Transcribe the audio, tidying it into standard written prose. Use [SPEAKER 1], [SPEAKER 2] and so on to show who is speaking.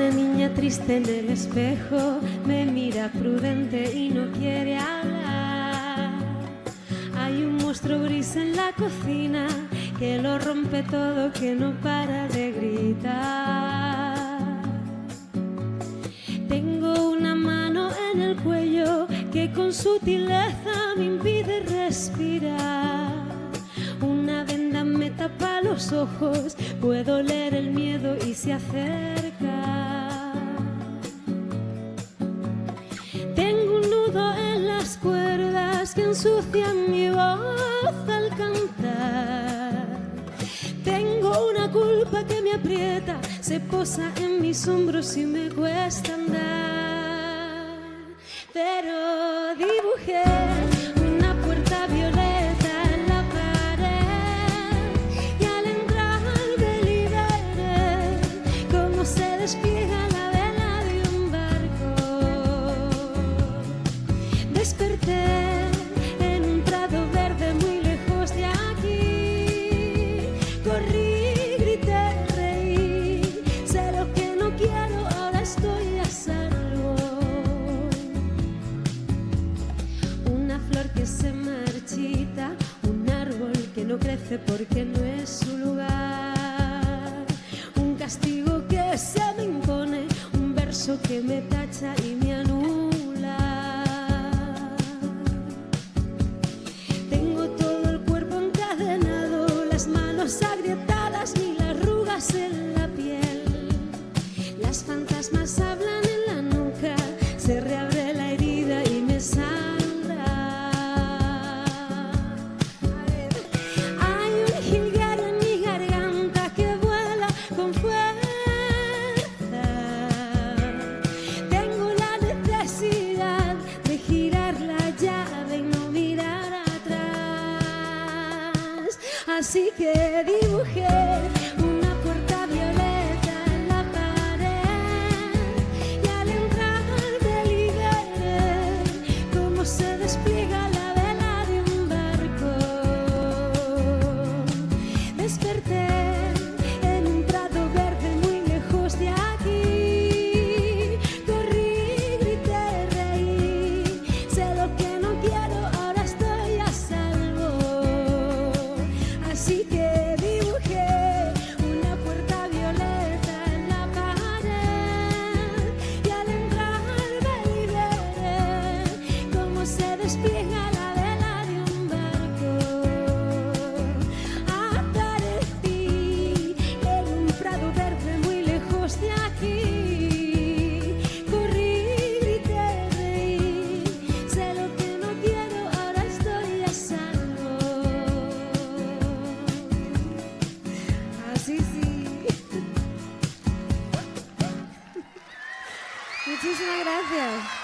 [SPEAKER 1] Una niña triste en el espejo me mira prudente y no quiere hablar. Hay un monstruo gris en la cocina que lo rompe todo, que no para de gritar. Tengo una mano en el cuello que con sutileza me impide respirar. Una venda me tapa los ojos, puedo leer el miedo y se acerca. Tengo un nudo en las cuerdas que ensucian mi voz al cantar. Tengo una culpa que me aprieta, se posa en mis hombros y me cuesta andar. Pero dibujé una puerta violeta en la pared y al entrar me liberé como se despliega la vela de un barco. Desperté en un prado verde muy lejos de aquí. Corrí, grité, reí, sé lo que no quiero, ahora estoy a salvo. Una flor que se marchita, un árbol que no crece porque no es su lugar. Un castigo que se me impone, un verso que me tacha y me anula. Tengo todo el cuerpo encadenado, las manos agrietadas, mil arrugas en la piel. Las fantasmas hablan en la nuca, se reabre la herida y me sangra. Hay un jilguero en mi garganta que vuela con fuerza. Tengo la necesidad de girar la llave y no mirar atrás. Así que dibujé una puerta violeta en la pared y al entrar me liberé como se despliega la vela de un barco. Desperté en un prado verde muy lejos de aquí. Corrí, grité, reí, sé lo que no quiero, ahora estoy a salvo. Así que dibujé una puerta violeta en la pared y al entrar me liberé como se despliega la vela de un barco. Aparecí en un prado verde muy lejos de aquí. Corrí, grité, reí, sé lo que no quiero, ahora estoy a salvo. Así sí. Muchísimas gracias.